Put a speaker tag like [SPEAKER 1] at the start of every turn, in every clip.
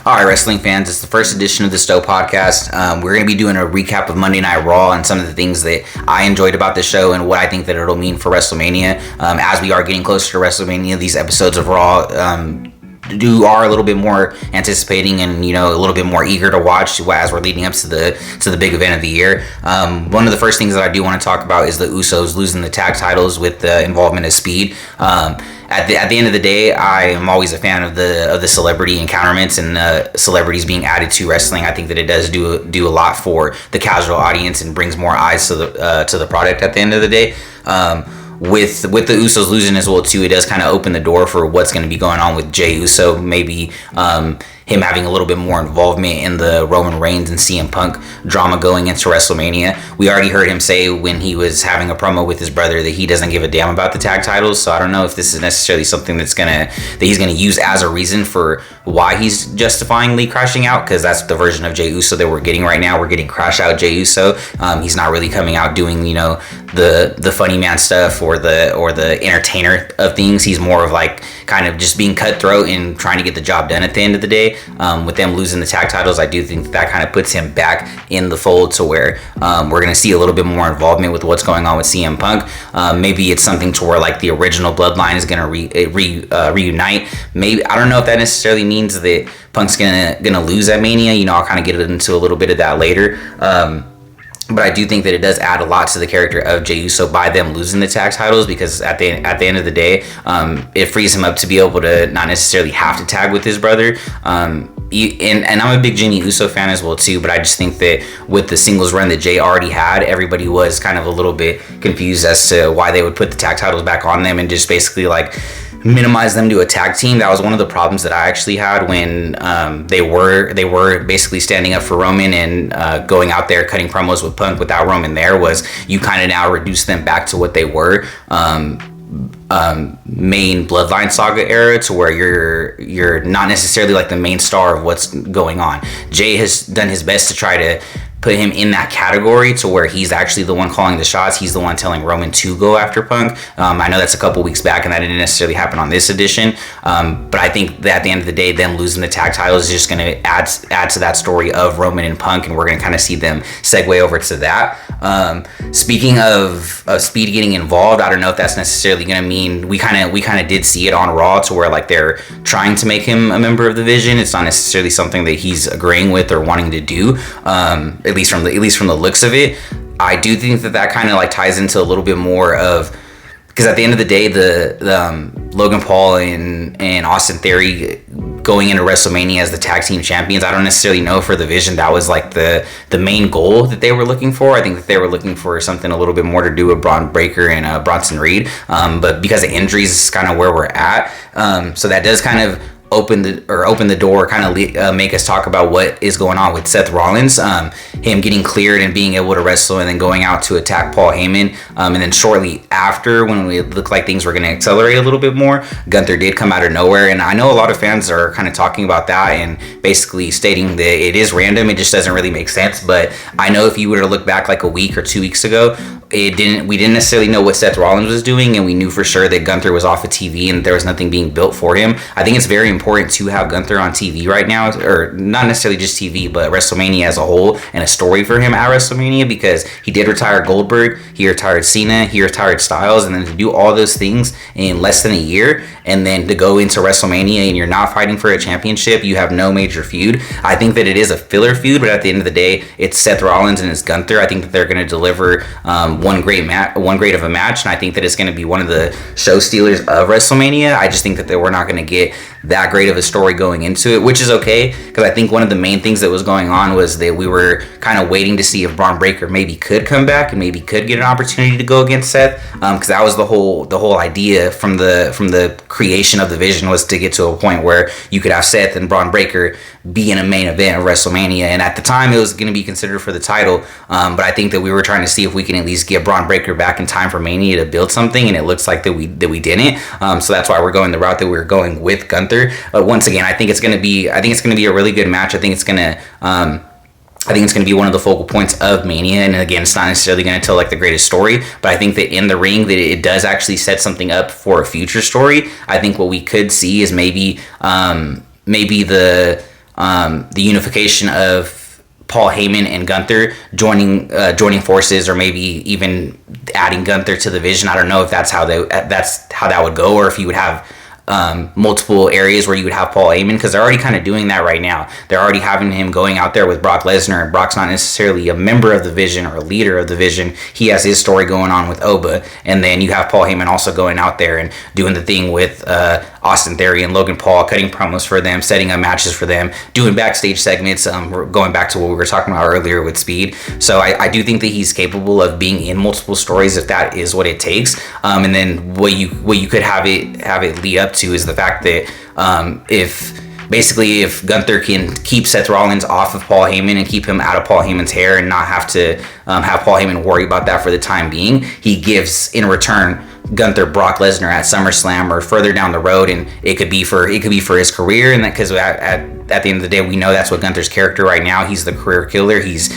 [SPEAKER 1] All right, wrestling fans, it's the first edition of the Stowe podcast. We're going to be doing a recap of Monday Night Raw and some of the things that I enjoyed about the show and what I think that it'll mean for WrestleMania. As we are getting closer to WrestleMania, these episodes of Raw are a little bit more anticipating and a little bit more eager to watch as we're leading up to the big event of the year. One of the first things that I do want to talk about is the Usos losing the tag titles with the involvement of Speed. At the end of the day, I am always a fan of the celebrity encounterments and celebrities being added to wrestling. I think that it does do a lot for the casual audience and brings more eyes to the product at the end of the day. With the Usos losing as well too, it does kind of open the door for what's going to be going on with Jey Uso. Maybe him having a little bit more involvement in the Roman Reigns and CM Punk drama going into WrestleMania. We already heard him say when he was having a promo with his brother that he doesn't give a damn about the tag titles. So I don't know if this is necessarily something that he's gonna use as a reason for why he's justifyingly crashing out, because that's the version of Jey Uso that we're getting right now. We're getting crash out Jey Uso. He's not really coming out doing the funny man stuff or the entertainer of things. He's more of like kind of just being cutthroat and trying to get the job done at the end of the day. With them losing the tag titles, I do think that kind of puts him back in the fold to where we're going to see a little bit more involvement with what's going on with CM Punk. Maybe it's something to where like the original bloodline is going to reunite. Maybe I don't know if that necessarily means that Punk's gonna lose at Mania. I'll kind of get into a little bit of that later. But I do think that it does add a lot to the character of Jey Uso by them losing the tag titles, because at the end of the day, it frees him up to be able to not necessarily have to tag with his brother. And I'm a big Jimmy Uso fan as well too, but I just think that with the singles run that Jey already had, everybody was kind of a little bit confused as to why they would put the tag titles back on them and just basically like minimize them to a tag team. That was one of the problems that I actually had when they were basically standing up for Roman and going out there cutting promos with Punk without Roman there. Was you kind of now reduce them back to what they were main Bloodline Saga era, to where you're not necessarily like the main star of what's going on. Jey has done his best to try to put him in that category to where he's actually the one calling the shots. He's the one telling Roman to go after Punk. I know that's a couple weeks back and that didn't necessarily happen on this edition. But I think that at the end of the day, them losing the tag titles is just going to add to that story of Roman and Punk, and we're going to kind of see them segue over to that. Speaking of Speed getting involved, I don't know if that's necessarily going to mean we kind of did see it on Raw to where like they're trying to make him a member of the Vision. It's not necessarily something that he's agreeing with or wanting to do. At least from the looks of it. I do think that kind of like ties into a little bit more of, because at the end of the day, the Logan Paul and Austin Theory going into WrestleMania as the tag team champions, I don't necessarily know for the Vision that was like the main goal that they were looking for. I think that they were looking for something a little bit more to do with Braun Breaker and Bronson Reed, but because of injuries, it's kind of where we're at. So that does kind of open the door, kind of make us talk about what is going on with Seth Rollins, him getting cleared and being able to wrestle and then going out to attack Paul Heyman, and then shortly after, when it looked like things were going to accelerate a little bit more, Gunther did come out of nowhere. And I know a lot of fans are kind of talking about that and basically stating that it is random, it just doesn't really make sense. But I know if you were to look back like a week or 2 weeks ago, we didn't necessarily know what Seth Rollins was doing, and we knew for sure that Gunther was off of TV and there was nothing being built for him. I think it's very important to have Gunther on TV right now, or not necessarily just TV, but WrestleMania as a whole, and a story for him at WrestleMania, because he did retire Goldberg, he retired Cena, he retired Styles, and then to do all those things in less than a year, and then to go into WrestleMania and you're not fighting for a championship, you have no major feud. I think that it is a filler feud, but at the end of the day, it's Seth Rollins and it's Gunther. I think that they're going to deliver one great of a match, and I think that it's going to be one of the show stealers of WrestleMania. I just think that we're not going to get that great of a story going into it, which is okay, because I think one of the main things that was going on was that we were kind of waiting to see if Braun Breaker maybe could come back and maybe could get an opportunity to go against Seth, because that was the whole idea from the creation of the Vision, was to get to a point where you could have Seth and Braun Breaker be in a main event of WrestleMania. And at the time it was going to be considered for the title, but I think that we were trying to see if we can at least get Braun Breaker back in time for Mania to build something, and it looks like that we didn't. So that's why we're going the route that we're going with Gunther. But once again, I think it's going to be a really good match. I think it's going to be one of the focal points of Mania, and again, it's not necessarily going to tell like the greatest story, but I think that in the ring that it does actually set something up for a future story. I think what we could see is maybe the the unification of Paul Heyman and Gunther joining forces, or maybe even adding Gunther to the Vision. I don't know if that's how that would go, or if you would have multiple areas where you would have Paul Heyman, because they're already kind of doing that right now. They're already having him going out there with Brock Lesnar, and Brock's not necessarily a member of the Vision or a leader of the Vision. He has his story going on with Oba, and then you have Paul Heyman also going out there and doing the thing with Austin Theory and Logan Paul, cutting promos for them, setting up matches for them, doing backstage segments, going back to what we were talking about earlier with Speed. So I do think that he's capable of being in multiple stories if that is what it takes. And then what you could have it lead up to is the fact that if Gunther can keep Seth Rollins off of Paul Heyman and keep him out of Paul Heyman's hair and not have to have Paul Heyman worry about that for the time being, he gives in return Gunther Brock Lesnar at SummerSlam or further down the road, and it could be for his career, and that because at the end of the day, we know that's what Gunther's character right now. He's the career killer. He's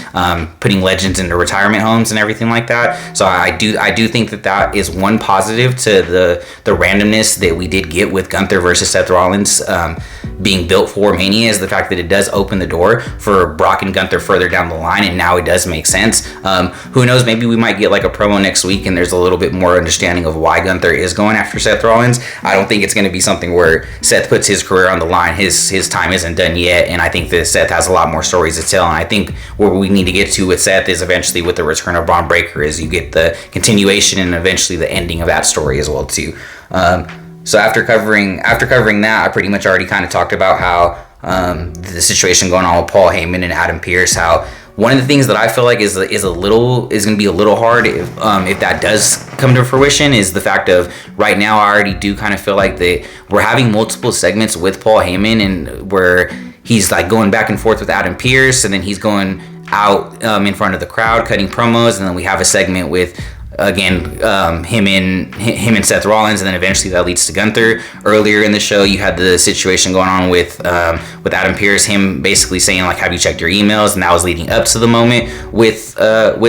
[SPEAKER 1] putting legends into retirement homes and everything like that. So I do think that is one positive to the randomness that we did get with Gunther versus Seth Rollins being built for Mania, is the fact that it does open the door for Brock and Gunther further down the line, and now it does make sense. Who knows? Maybe we might get like a promo next week, and there's a little bit more understanding of why Gunther is going after Seth Rollins. I don't think it's going to be something where Seth puts his career on the line. His time isn't done yet, and I think that Seth has a lot more stories to tell. And I think where we need to get to with Seth is eventually with the return of Braun Breaker, is you get the continuation and eventually the ending of that story as well too. So after covering that, I pretty much already kind of talked about how the situation going on with Paul Heyman and Adam Pearce, how one of the things that I feel like is going to be a little hard if that does come to fruition, is the fact of right now I already do kind of feel like that we're having multiple segments with Paul Heyman, and where he's like going back and forth with Adam Pearce, and then he's going out in front of the crowd cutting promos, and then we have a segment with again him and Seth Rollins, and then eventually that leads to Gunther. Earlier in the show, you had the situation going on with Adam Pearce, him basically saying like, have you checked your emails, and that was leading up to the moment with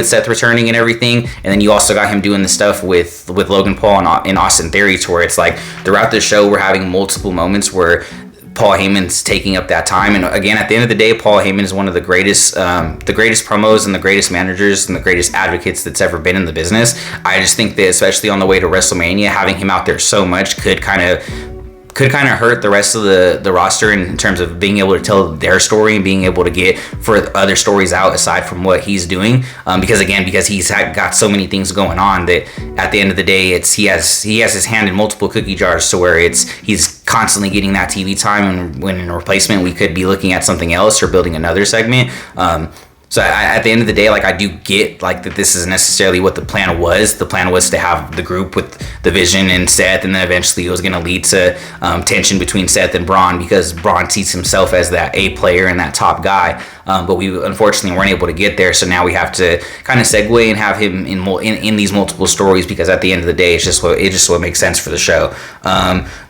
[SPEAKER 1] Seth returning and everything. And then you also got him doing the stuff with Logan Paul and Austin Theory, to where it's like throughout the show we're having multiple moments where Paul Heyman's taking up that time. And again, at the end of the day, Paul Heyman is one of the greatest promos and the greatest managers and the greatest advocates that's ever been in the business. I just think that, especially on the way to WrestleMania, having him out there so much could kind of hurt the rest of the roster in terms of being able to tell their story and being able to get for other stories out aside from what he's doing. Because he's got so many things going on that at the end of the day, he has his hand in multiple cookie jars, to where he's constantly getting that TV time, and when in replacement we could be looking at something else or building another segment. So at the end of the day, like, I do get like that this isn't necessarily what the plan was. The plan was to have the group with the Vision and Seth, and then eventually it was going to lead to tension between Seth and Braun, because Braun sees himself as that A player and that top guy. But we unfortunately weren't able to get there. So now we have to kind of segue and have him in these multiple stories, because at the end of the day, it's just what makes sense for the show.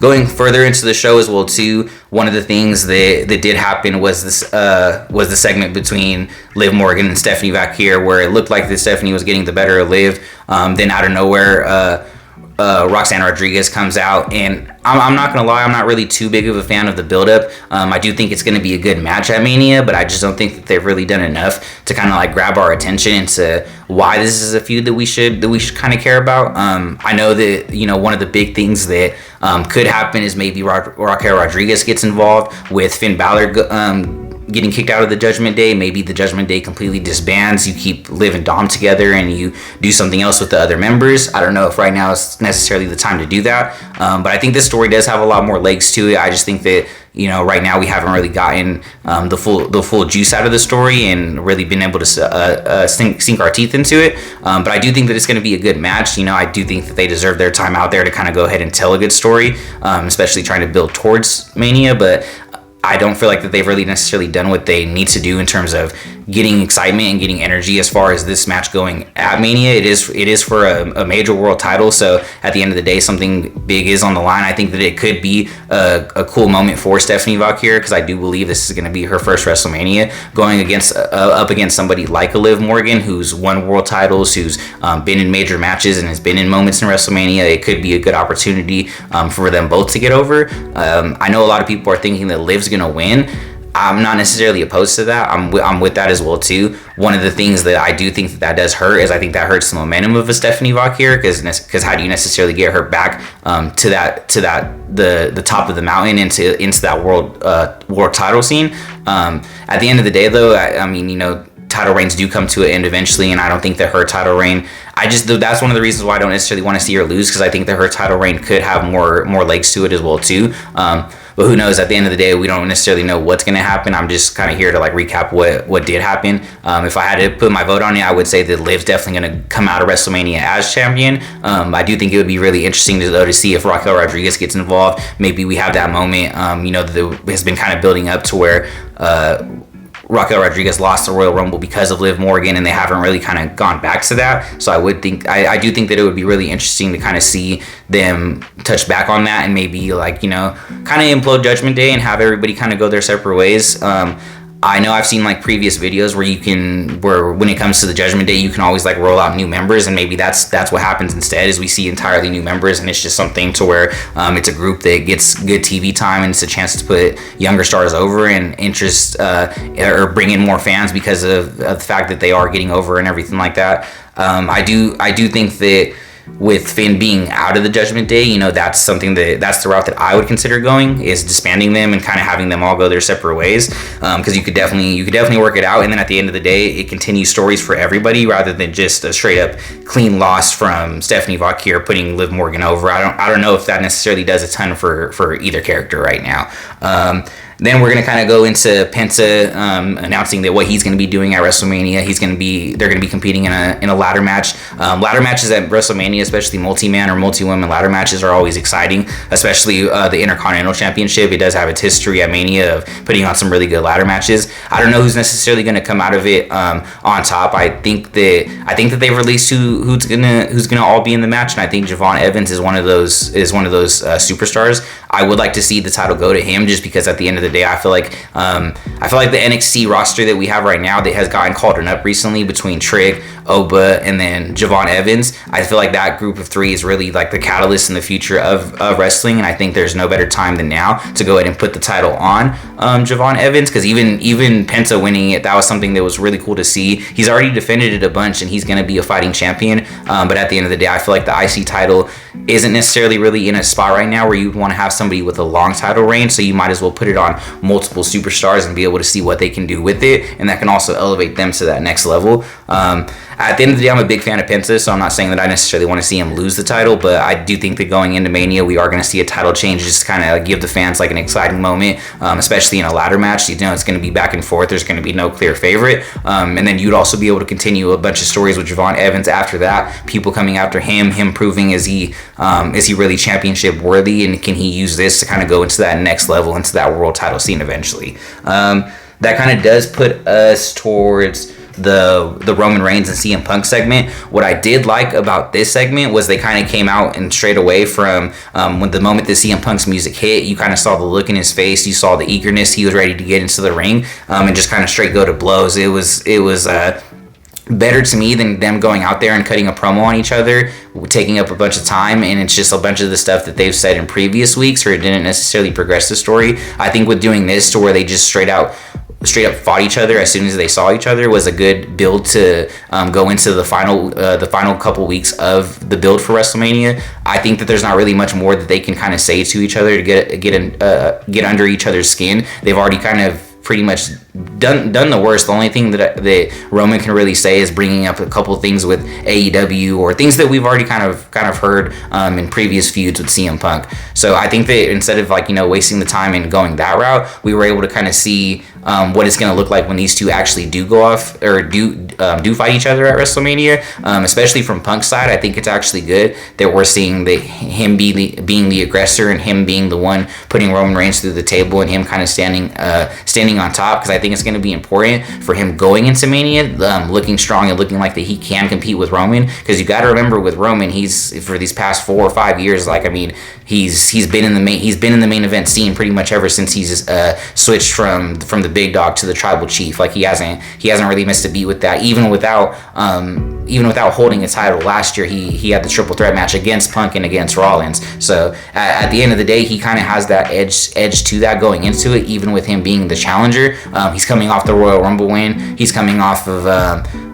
[SPEAKER 1] Going further into the show as well too, one of the things that did happen was the segment between Liv Morgan and Stephanie Vaquer, where it looked like that Stephanie was getting the better of Liv. Then out of nowhere, Roxanne Rodriguez comes out, and I'm not gonna lie, I'm not really too big of a fan of the build-up. I do think it's gonna be a good match at Mania, but I just don't think that they've really done enough to kind of like grab our attention into why this is a feud that we should kind of care about. I know that, you know, one of the big things that could happen is maybe Raquel Rodriguez gets involved with Finn Balor getting kicked out of the Judgment Day. Maybe the Judgment Day completely disbands. You keep Liv and Dom together and you do something else with the other members. I don't know if right now is necessarily the time to do that. But I think this story does have a lot more legs to it. I just think that, you know, right now we haven't really gotten the full juice out of the story and really been able to sink our teeth into it. But I do think that it's going to be a good match. You know, I do think that they deserve their time out there to kind of go ahead and tell a good story, especially trying to build towards Mania. But I don't feel like that they've really necessarily done what they need to do in terms of getting excitement and getting energy as far as this match going at Mania. It is for a major world title, so at the end of the day, something big is on the line. I think that it could be a cool moment for Stephanie Vaquer, because I do believe this is going to be her first WrestleMania, going up against somebody like a Liv Morgan, who's won world titles, who's been in major matches and has been in moments in WrestleMania. It could be a good opportunity for them both to get over. I know a lot of people are thinking that Liv's going to win. I'm not necessarily opposed to that. I'm with that as well too. One of the things that I do think that does hurt is I think that hurts the momentum of a Stephanie Vauquier because how do you necessarily get her back to the top of the mountain into that world title scene? At the end of the day, though, I mean, you know, title reigns do come to an end eventually, and I don't think that her title reign. That's one of the reasons why I don't necessarily want to see her lose, because I think that her title reign could have more legs to it as well too. But who knows? At the end of the day, we don't necessarily know what's going to happen. I'm just kind of here to like recap what did happen. If I had to put my vote on it, I would say that Liv's definitely going to come out of WrestleMania as champion. I do think it would be really interesting to see if Raquel Rodriguez gets involved. Maybe we have that moment, that has been kind of building up to where Raquel Rodriguez lost the Royal Rumble because of Liv Morgan, and they haven't really kind of gone back to that. So I do think that it would be really interesting to kind of see them touch back on that, and maybe like, kind of implode Judgment Day and have everybody kind of go their separate ways. I know I've seen like previous videos where when it comes to the Judgment Day, you can always like roll out new members, and maybe that's what happens instead, is we see entirely new members, and it's just something to where it's a group that gets good TV time, and it's a chance to put younger stars over and interest or bring in more fans because of the fact that they are getting over and everything like that. I do think that with Finn being out of the Judgment Day, that's the route that I would consider going, is disbanding them and kind of having them all go their separate ways, because you could definitely work it out, and then at the end of the day, it continues stories for everybody rather than just a straight up clean loss from Stephanie Vauquier putting Liv Morgan over. I don't know if that necessarily does a ton for either character right now. Then we're gonna kind of go into Penta announcing that what he's gonna be doing at WrestleMania. They're gonna be competing in a ladder match. Ladder matches at WrestleMania, especially multi-man or multi-woman ladder matches, are always exciting. Especially the Intercontinental Championship. It does have its history at Mania of putting on some really good ladder matches. I don't know who's necessarily gonna come out of it on top. I think that they've released who's gonna all be in the match, and I think Javon Evans is one of those superstars. I would like to see the title go to him, just because at the end of the day, I feel like the NXT roster that we have right now that has gotten called up recently between Trig, Oba, and then Javon Evans, I feel like that group of three is really like the catalyst in the future of wrestling, and I think there's no better time than now to go ahead and put the title on Javon Evans, because even Penta winning it, that was something that was really cool to see. He's already defended it a bunch, and he's going to be a fighting champion, but at the end of the day, I feel like the IC title isn't necessarily really in a spot right now where you'd want to have somebody with a long title reign, so you might as well put it on multiple superstars and be able to see what they can do with it, and that can also elevate them to that next level. At the end of the day, I'm a big fan of Penta, so I'm not saying that I necessarily want to see him lose the title, but I do think that going into Mania, we are going to see a title change, just kind of give the fans like an exciting moment, especially in a ladder match. It's going to be back and forth. There's going to be no clear favorite, and then you'd also be able to continue a bunch of stories with Javon Evans after that. People coming after him proving is he really championship worthy, and can he use this to kind of go into that next level, into that world title scene eventually. That kind of does put us towards the Roman Reigns and CM Punk segment. What I did like about this segment was they kind of came out and straight away from when the moment that CM Punk's music hit, you kind of saw the look in his face, you saw the eagerness, he was ready to get into the ring, and just kind of straight go to blows. It was better to me than them going out there and cutting a promo on each other, taking up a bunch of time, and it's just a bunch of the stuff that they've said in previous weeks, or it didn't necessarily progress the story. I think with doing this to where they just straight up fought each other as soon as they saw each other was a good build to go into the final couple weeks of the build for WrestleMania. I think that there's not really much more that they can kind of say to each other to get under each other's skin. They've already kind of pretty much done the worst. The only thing that Roman can really say is bringing up a couple things with AEW, or things that we've already kind of heard in previous feuds with CM Punk. So I think that instead of wasting the time and going that route, we were able to kind of see what it's going to look like when these two actually do go off or do fight each other at WrestleMania. Especially from Punk's side, I think it's actually good that we're seeing him being the aggressor, and him being the one putting Roman Reigns through the table, and him kind of standing on top, because I think it's going to be important for him going into Mania, looking strong and looking like that he can compete with Roman. Because you got to remember, with Roman, he's for these past 4 or 5 years, he's been in the main event scene pretty much ever since he's switched from the big dog to the tribal chief. Like he hasn't really missed a beat with that. Even without holding a title last year, he had the triple threat match against Punk and against Rollins. So at the end of the day, he kind of has that edge to that going into it, even with him being the challenger. He's coming off the Royal Rumble win. He's coming off of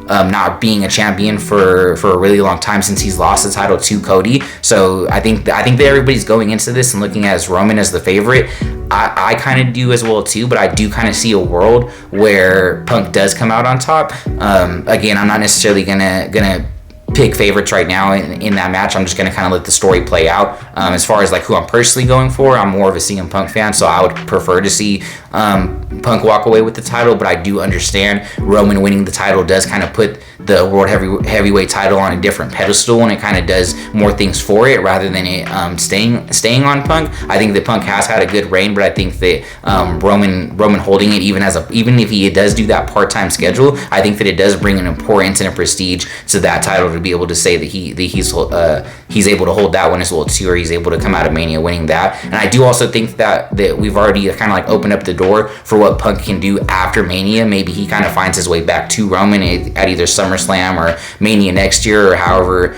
[SPEAKER 1] not being a champion for a really long time since he's lost the title to Cody. So I think that everybody's going into this and looking at Roman as the favorite. I kind of do as well too, but I do kind of see a world where Punk does come out on top. Again, I'm not necessarily gonna pick favorites right now in that match. I'm just going to kind of let the story play out. As far as like who I'm personally going for, I'm more of a CM Punk fan, so I would prefer to see Punk walk away with the title, but I do understand Roman winning the title does kind of put the World Heavyweight title on a different pedestal, and it kind of does more things for it rather than it staying on Punk. I think that Punk has had a good reign, but I think that Roman holding it, even if he does do that part-time schedule, I think that it does bring an importance and a prestige to that title to be able to say that he's able to hold that one as well too, or he's able to come out of Mania winning that. And I do also think that we've already kind of like opened up the door for what Punk can do after Mania. Maybe he kind of finds his way back to Roman at either SummerSlam or Mania next year, or however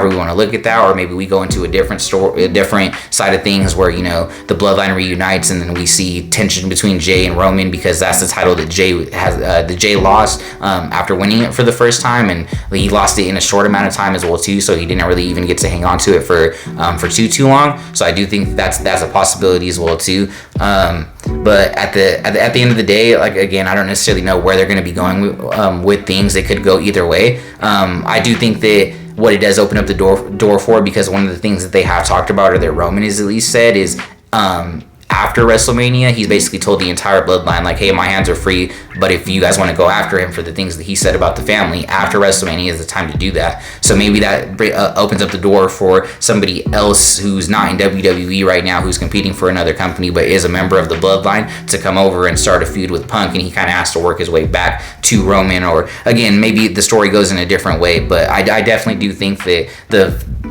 [SPEAKER 1] we want to look at that, or maybe we go into a different side of things where the bloodline reunites and then we see tension between Jay and Roman, because that's the title that Jay lost after winning it for the first time, and he lost it in a short amount of time as well too, so he didn't really even get to hang on to it for too long. So I do think that's a possibility as well too. But at the end of the day, like again, I don't necessarily know where they're going to be going with things. It could go either way. I do think that what it does open up the door for, because one of the things that they have talked about, or that Roman has at least said, is after WrestleMania, he's basically told the entire bloodline, like, hey, my hands are free, but if you guys want to go after him for the things that he said about the family, after WrestleMania is the time to do that. So maybe that opens up the door for somebody else who's not in WWE right now, who's competing for another company, but is a member of the bloodline, to come over and start a feud with Punk, and he kind of has to work his way back to Roman. Or, again, maybe the story goes in a different way, but I definitely do think that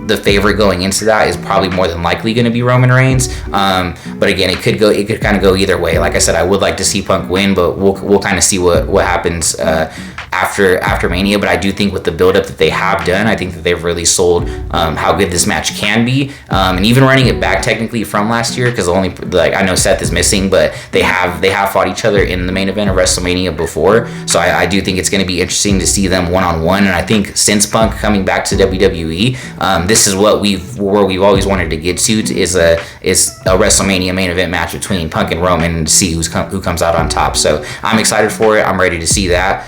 [SPEAKER 1] the favorite going into that is probably more than likely going to be Roman Reigns. But again, it could kind of go either way. Like I said, I would like to see Punk win, but we'll kind of see what happens after Mania. But I do think with the build up that they have done, I think that they've really sold how good this match can be, and even running it back technically from last year, because I know Seth is missing, but they have fought each other in the main event of WrestleMania before. So I do think it's going to be interesting to see them one-on-one. And I think since Punk coming back to WWE, this is where we've always wanted to get to, is a WrestleMania main event match between Punk and Roman, and see who comes out on top. So I'm excited for it. I'm ready to see that.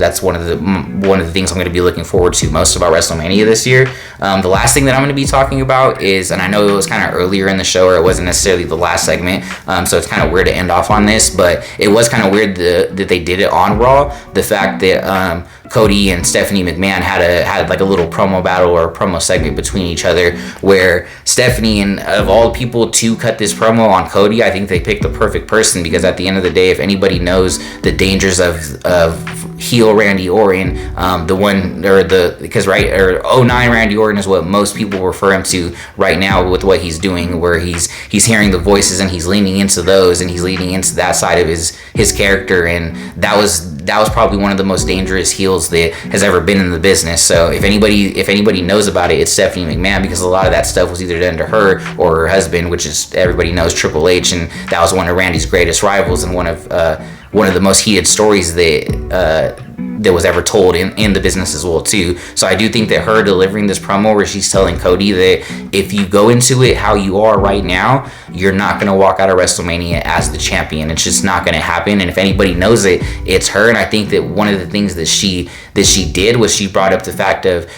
[SPEAKER 1] That's one of the things I'm going to be looking forward to most about WrestleMania this year. The last thing that I'm going to be talking about is, and I know it was kind of earlier in the show, or it wasn't necessarily the last segment, so it's kind of weird to end off on this, but it was kind of weird that they did it on Raw. The fact that Cody and Stephanie McMahon had like a little promo battle or a promo segment between each other, where Stephanie, and of all people to cut this promo on Cody, I think they picked the perfect person, because at the end of the day, if anybody knows the dangers of heel Randy Orton, because 09 Randy Orton is what most people refer him to right now with what he's doing, where he's hearing the voices and he's leaning into those, and he's leaning into that side of his character, and that was probably one of the most dangerous heels that has ever been in the business. So if anybody knows about it, it's Stephanie McMahon, because a lot of that stuff was either done to her or her husband, which is, everybody knows, Triple H, and that was one of Randy's greatest rivals, and one of the most heated stories that was ever told in the business as well too. So I do think that her delivering this promo where she's telling Cody that if you go into it how you are right now, you're not going to walk out of WrestleMania as the champion. It's just not going to happen. And if anybody knows it, it's her. And I think that one of the things that she did was she brought up the fact of,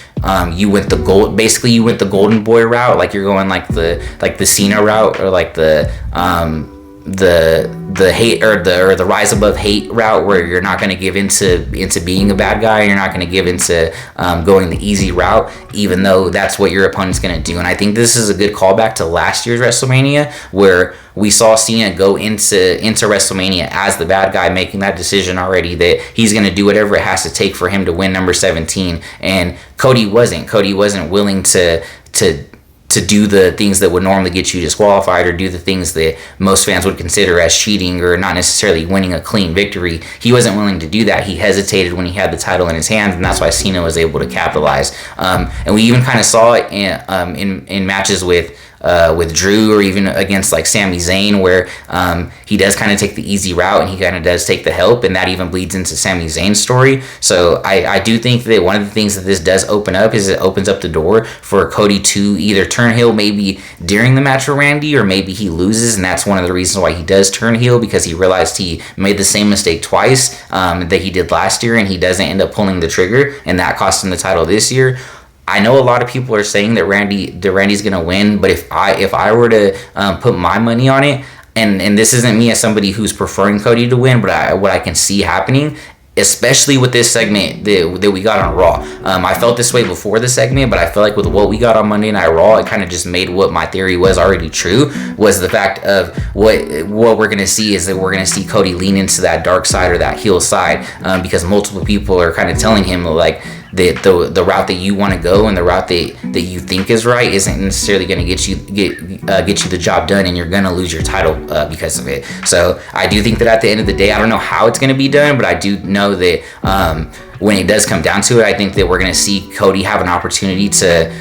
[SPEAKER 1] you went the Golden Boy route, like you're going like the Cena route, or like the hate, or the rise above hate route, where you're not going to give into being a bad guy. You're not going to give into going the easy route, even though that's what your opponent's going to do. And I think this is a good callback to last year's WrestleMania, where we saw Cena go into WrestleMania as the bad guy, making that decision already that he's going to do whatever it has to take for him to win number 17. And Cody wasn't willing to to do the things that would normally get you disqualified, or do the things that most fans would consider as cheating or not necessarily winning a clean victory. He wasn't willing to do that. He hesitated when he had the title in his hands, and that's why Cena was able to capitalize. And we even kind of saw it in matches with Drew, or even against like Sami Zayn, where he does kind of take the easy route and he kind of does take the help, and that even bleeds into Sami Zayn's story. So I do think that one of the things that this does open up is it opens up the door for Cody to either turn heel maybe during the match with Randy, or maybe he loses, and that's one of the reasons why he does turn heel, because he realized he made the same mistake twice that he did last year, and he doesn't end up pulling the trigger, and that cost him the title this year. I know a lot of people are saying that Randy's gonna win, but if I were to put my money on it, and this isn't me as somebody who's preferring Cody to win, but what I can see happening, especially with this segment that we got on Raw. I felt this way before the segment, but I feel like with what we got on Monday Night Raw, it kind of just made what my theory was already true, was the fact of what we're going to see is that we're going to see Cody lean into that dark side or that heel side, because multiple people are kind of telling him like that the route that you want to go and the route that you think is right isn't necessarily going to get you the job done, and you're going to lose your title because of it. So I do think that at the end of the day, I don't know how it's going to be done, but I do know that when it does come down to it, I think that we're going to see Cody have an opportunity to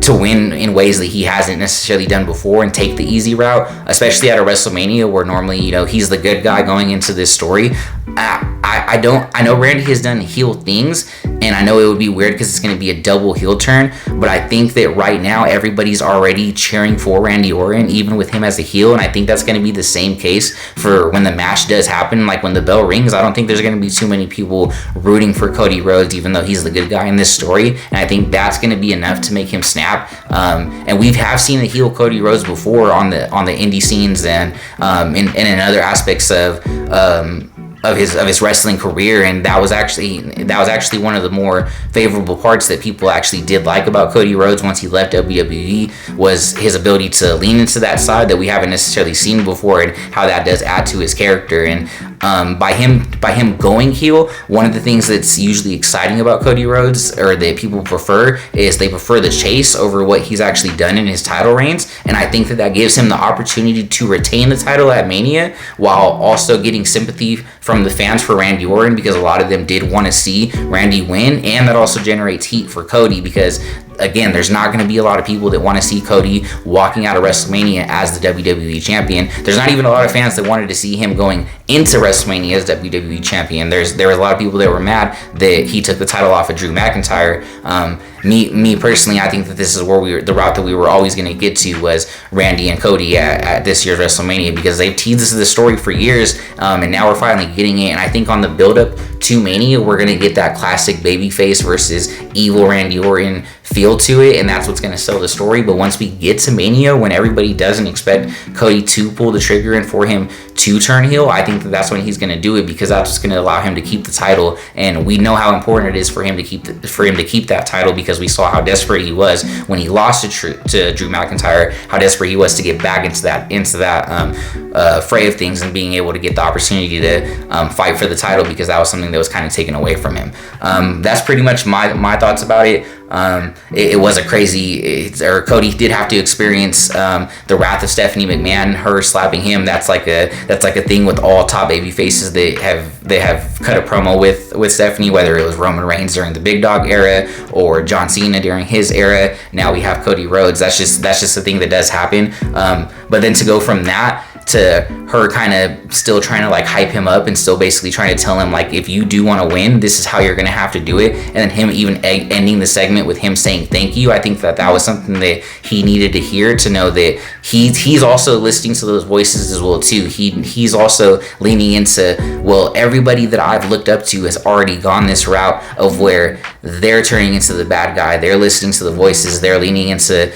[SPEAKER 1] win in ways that he hasn't necessarily done before and take the easy route, especially at a WrestleMania where normally, he's the good guy going into this story. I know Randy has done heel things, and I know it would be weird because it's going to be a double heel turn, but I think that right now everybody's already cheering for Randy Orton, even with him as a heel, and I think that's going to be the same case for when the match does happen. Like when the bell rings, I don't think there's going to be too many people rooting for Cody Rhodes, even though he's the good guy in this story, and I think that's going to be enough to make him snap. And we have seen the heel Cody Rhodes before on the indie scenes and in other aspects of his wrestling career, and that was actually one of the more favorable parts that people actually did like about Cody Rhodes once he left WWE, was his ability to lean into that side that we haven't necessarily seen before, and how that does add to his character. And by him going heel, one of the things that's usually exciting about Cody Rhodes, or that people prefer, is they prefer the chase over what he's actually done in his title reigns, and I think that gives him the opportunity to retain the title at Mania while also getting sympathy from the fans for Randy Orton, because a lot of them did want to see Randy win, and that also generates heat for Cody, because again, there's not going to be a lot of people that want to see Cody walking out of WrestleMania as the WWE champion. There's not even a lot of fans that wanted to see him going into WrestleMania as WWE champion. There was a lot of people that were mad that he took the title off of Drew McIntyre. Me personally, I think that this is where the route that we were always going to get to was Randy and Cody at this year's WrestleMania, because they've teased this story for years, and now we're finally getting it. And I think on the build-up to Mania, we're going to get that classic babyface versus evil Randy Orton feel to it, and that's what's going to sell the story. But once we get to Mania, when everybody doesn't expect Cody to pull the trigger and for him to turn heel, I think that's when he's going to do it, because that's what's going to allow him to keep the title. And we know how important it is for him to keep that title, because we saw how desperate he was when he lost to Drew McIntyre, how desperate he was to get back into that fray of things and being able to get the opportunity to fight for the title, because that was something that was kind of taken away from him. That's pretty much my thoughts about it. It was a crazy, Cody did have to experience the wrath of Stephanie McMahon, her slapping him. That's like a thing with all top baby faces that have cut a promo with Stephanie, whether it was Roman Reigns during the Big Dog era or John Cena during his era. Now we have Cody Rhodes. That's just a thing that does happen. But then to go from that to her kind of still trying to like hype him up and still basically trying to tell him like, if you do want to win, this is how you're going to have to do it. And then him even ending the segment with him saying thank you. I think that was something that he needed to hear, to know that he's also listening to those voices as well too. He's also leaning into, well, everybody that I've looked up to has already gone this route of where they're turning into the bad guy. They're listening to the voices. They're leaning into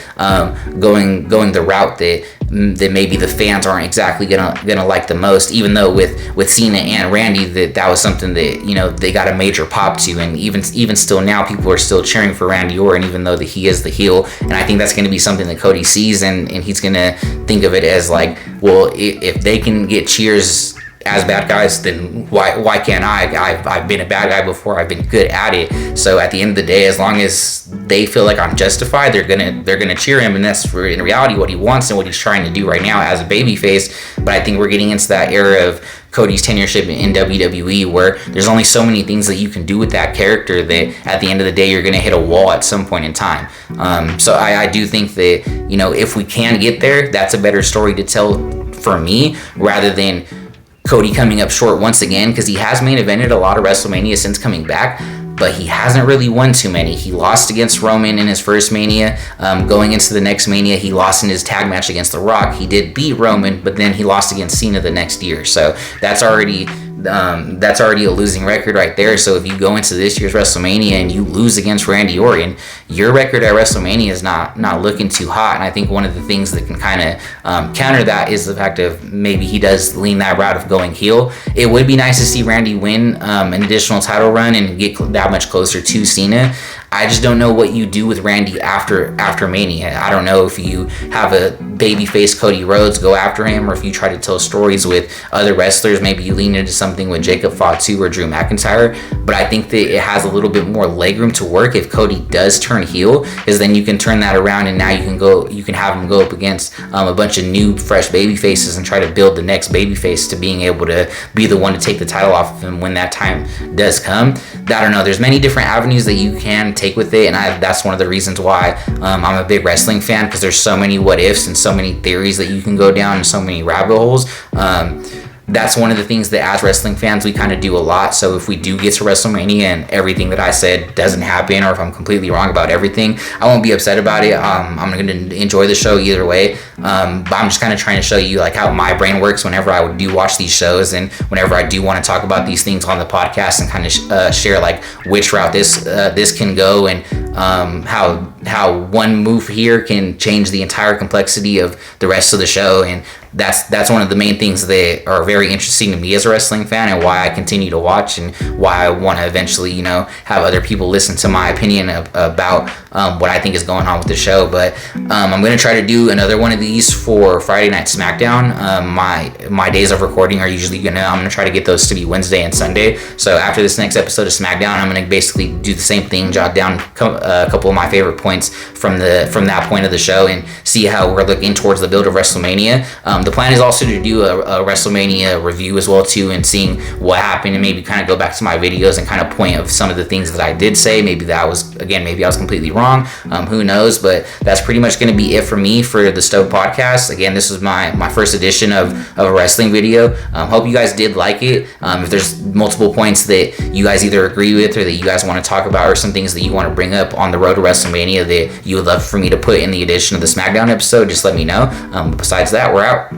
[SPEAKER 1] going the route that maybe the fans aren't exactly gonna like the most, even though with Cena and Randy that was something that they got a major pop to, and even still now people are still cheering for Randy Orton, even though that he is the heel. And I think that's going to be something that Cody sees, and he's gonna think of it as like, well, if they can get cheers as bad guys, then why can't I've been a bad guy before. I've been good at it. So at the end of the day, as long as they feel like I'm justified, they're gonna cheer him, and that's in reality what he wants and what he's trying to do right now as a babyface. But I think we're getting into that era of Cody's tenureship in WWE where there's only so many things that you can do with that character that at the end of the day you're going to hit a wall at some point in time. So I do think that, you know, if we can get there, that's a better story to tell for me rather than Cody coming up short once again, because he has main evented a lot of WrestleMania since coming back, but he hasn't really won too many. He lost against Roman in his first Mania. Going into the next Mania, he lost in his tag match against The Rock. He did beat Roman, but then he lost against Cena the next year. So that's already a losing record right there. So if you go into this year's WrestleMania and you lose against Randy Orton, your record at WrestleMania is not looking too hot. And I think one of the things that can kind of counter that is the fact of maybe he does lean that route of going heel. It would be nice to see Randy win an additional title run and get that much closer to Cena. I just don't know what you do with Randy after Mania. I don't know if you have a babyface Cody Rhodes go after him, or if you try to tell stories with other wrestlers. Maybe you lean into something with Jacob Fatu or Drew McIntyre. But I think that it has a little bit more legroom to work if Cody does turn heel, because then you can turn that around and now you can have him go up against a bunch of new, fresh babyfaces and try to build the next babyface to being able to be the one to take the title off of him when that time does come. I don't know. There's many different avenues that you can take with it, and that's one of the reasons why I'm a big wrestling fan, because there's so many what ifs and so many theories that you can go down and so many rabbit holes. That's one of the things that as wrestling fans we kind of do a lot. So if we do get to WrestleMania and everything that I said doesn't happen, or if I'm completely wrong about everything, I won't be upset about it. I'm going to enjoy the show either way. But I'm just kind of trying to show you like how my brain works whenever I do watch these shows, and whenever I do want to talk about these things on the podcast, and kind of share like which route this can go, and how one move here can change the entire complexity of the rest of the show. And that's one of the main things that are very interesting to me as a wrestling fan, and why I continue to watch, and why I want to eventually, you know, have other people listen to my opinion about what I think is going on with the show. But I'm going to try to do another one of these for Friday Night SmackDown. My days of recording are usually I'm going to try to get those to be Wednesday and Sunday. So after this next episode of SmackDown, I'm going to basically do the same thing, jot down a couple of my favorite points from that point of the show, and see how we're looking towards the build of WrestleMania. The plan is also to do a WrestleMania review as well too, and seeing what happened, and maybe kind of go back to my videos and kind of point of some of the things that I did say. Maybe I was completely wrong. Who knows? But that's pretty much going to be it for me for the Stoke Podcast. Again, this was my first edition of a wrestling video. Hope you guys did like it. If there's multiple points that you guys either agree with, or that you guys want to talk about, or some things that you want to bring up on the road to WrestleMania that you would love for me to put in the edition of the SmackDown episode, just let me know. Besides that, we're out.